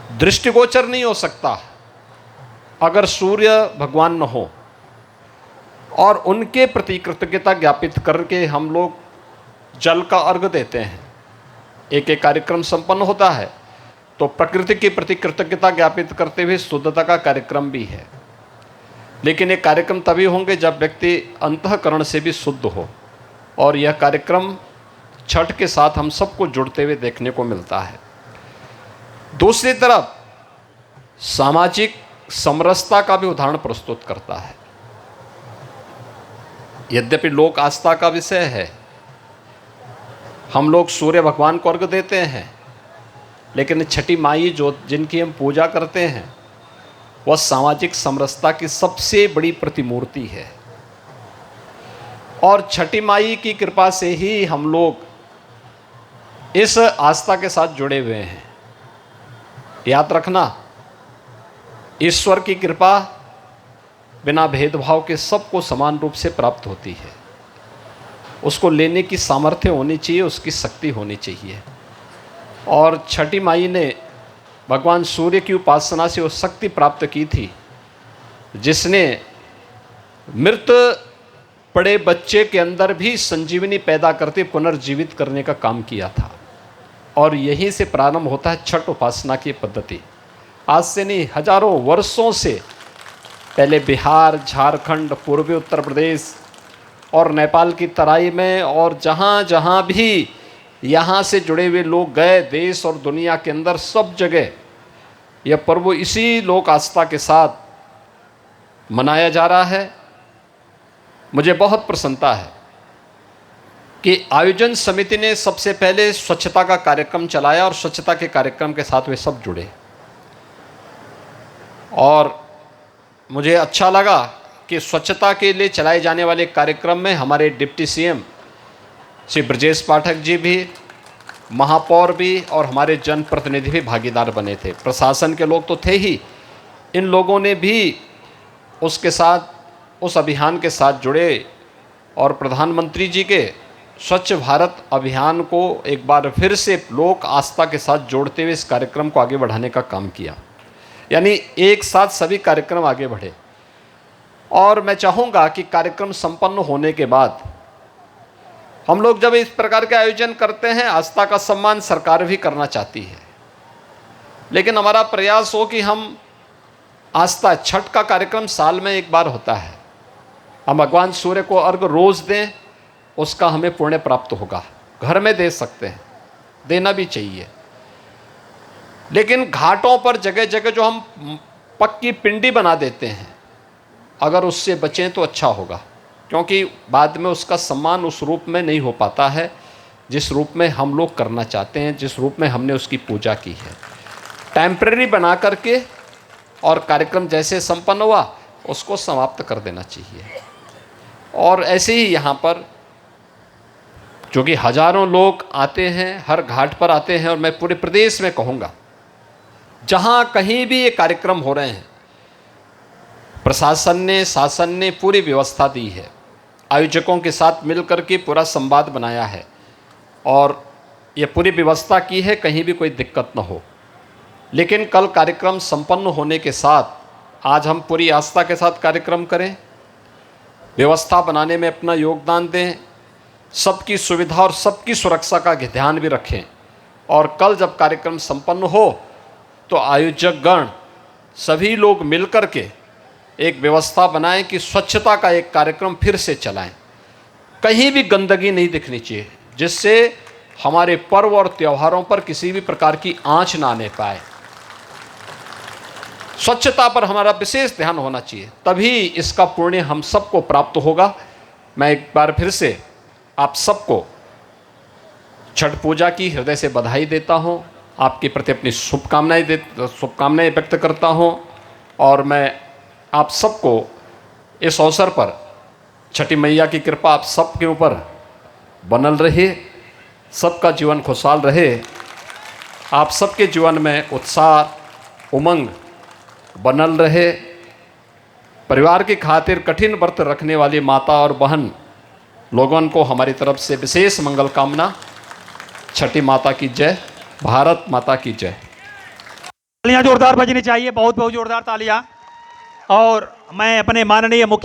दृष्टिगोचर नहीं हो सकता अगर सूर्य भगवान न हो। और उनके प्रति कृतज्ञता ज्ञापित करके हम लोग जल का अर्घ देते हैं। एक एक कार्यक्रम संपन्न होता है तो प्रकृति के प्रति कृतज्ञता ज्ञापित करते हुए शुद्धता का कार्यक्रम भी है। लेकिन ये कार्यक्रम तभी होंगे जब व्यक्ति अंतःकरण से भी शुद्ध हो। और यह कार्यक्रम छठ के साथ हम सबको जुड़ते हुए देखने को मिलता है। दूसरी तरफ सामाजिक समरसता का भी उदाहरण प्रस्तुत करता है। यद्यपि लोक आस्था का विषय है, हम लोग सूर्य भगवान को अर्घ देते हैं, लेकिन छठी माई जो जिनकी हम पूजा करते हैं वह सामाजिक समरसता की सबसे बड़ी प्रतिमूर्ति है। और छठी माई की कृपा से ही हम लोग इस आस्था के साथ जुड़े हुए हैं। याद रखना, ईश्वर की कृपा बिना भेदभाव के सबको समान रूप से प्राप्त होती है। उसको लेने की सामर्थ्य होनी चाहिए, उसकी शक्ति होनी चाहिए। और छठी माई ने भगवान सूर्य की उपासना से वो शक्ति प्राप्त की थी जिसने मृत पड़े बच्चे के अंदर भी संजीवनी पैदा करते पुनर्जीवित करने का काम किया था। और यहीं से प्रारंभ होता है छठ उपासना की पद्धति। आज से नहीं, हजारों वर्षों से पहले बिहार, झारखंड, पूर्वी उत्तर प्रदेश और नेपाल की तराई में और जहाँ जहाँ भी यहाँ से जुड़े हुए लोग गए, देश और दुनिया के अंदर सब जगह यह पर्व इसी लोक आस्था के साथ मनाया जा रहा है। मुझे बहुत प्रसन्नता है कि आयोजन समिति ने सबसे पहले स्वच्छता का कार्यक्रम चलाया और स्वच्छता के कार्यक्रम के साथ वे सब जुड़े। और मुझे अच्छा लगा कि स्वच्छता के लिए चलाए जाने वाले कार्यक्रम में हमारे डिप्टी सीएम श्री ब्रजेश पाठक जी भी, महापौर भी और हमारे जनप्रतिनिधि भी भागीदार बने थे। प्रशासन के लोग तो थे ही, इन लोगों ने भी उसके साथ, उस अभियान के साथ जुड़े और प्रधानमंत्री जी के स्वच्छ भारत अभियान को एक बार फिर से लोक आस्था के साथ जोड़ते हुए इस कार्यक्रम को आगे बढ़ाने का काम किया। यानी एक साथ सभी कार्यक्रम आगे बढ़े। और मैं चाहूँगा कि कार्यक्रम संपन्न होने के बाद हम लोग जब इस प्रकार के आयोजन करते हैं, आस्था का सम्मान सरकार भी करना चाहती है, लेकिन हमारा प्रयास हो कि हम आस्था, छठ का कार्यक्रम साल में एक बार होता है, हम भगवान सूर्य को अर्घ रोज दें, उसका हमें पुण्य प्राप्त होगा। घर में दे सकते हैं, देना भी चाहिए, लेकिन घाटों पर जगह जगह जो हम पक्की पिंडी बना देते हैं, अगर उससे बचें तो अच्छा होगा, क्योंकि बाद में उसका सम्मान उस रूप में नहीं हो पाता है जिस रूप में हम लोग करना चाहते हैं, जिस रूप में हमने उसकी पूजा की है। टेम्परेरी बना करके और कार्यक्रम जैसे संपन्न हुआ उसको समाप्त कर देना चाहिए। और ऐसे ही यहाँ पर जो कि हजारों लोग आते हैं, हर घाट पर आते हैं, और मैं पूरे प्रदेश में कहूँगा जहाँ कहीं भी ये कार्यक्रम हो रहे हैं, प्रशासन ने, शासन ने पूरी व्यवस्था दी है, आयोजकों के साथ मिलकर के पूरा संवाद बनाया है और ये पूरी व्यवस्था की है, कहीं भी कोई दिक्कत न हो। लेकिन कल कार्यक्रम संपन्न होने के साथ आज हम पूरी आस्था के साथ कार्यक्रम करें, व्यवस्था बनाने में अपना योगदान दें, सबकी सुविधा और सबकी सुरक्षा का ध्यान भी रखें। और कल जब कार्यक्रम संपन्न हो तो आयोजक गण सभी लोग मिलकर के एक व्यवस्था बनाएं कि स्वच्छता का एक कार्यक्रम फिर से चलाएं। कहीं भी गंदगी नहीं दिखनी चाहिए, जिससे हमारे पर्व और त्योहारों पर किसी भी प्रकार की आंच ना आने पाए। स्वच्छता पर हमारा विशेष ध्यान होना चाहिए, तभी इसका पुण्य हम सबको प्राप्त होगा। मैं एक बार फिर से आप सबको छठ पूजा की हृदय से बधाई देता हूँ, आपके प्रति अपनी शुभकामनाएं व्यक्त करता हूँ। और मैं आप सबको इस अवसर पर छठी मैया की कृपा आप सबके ऊपर बनल रहे, सबका जीवन खुशहाल रहे, आप सबके जीवन में उत्साह उमंग बनल रहे। परिवार की खातिर कठिन व्रत रखने वाली माता और बहन लोगों को हमारी तरफ से विशेष मंगल कामना। छठी माता की जय, भारत माता की जय। तालियां जोरदार बजनी चाहिए, बहुत बहुत जोरदार तालियां। और मैं अपने माननीय मुख्य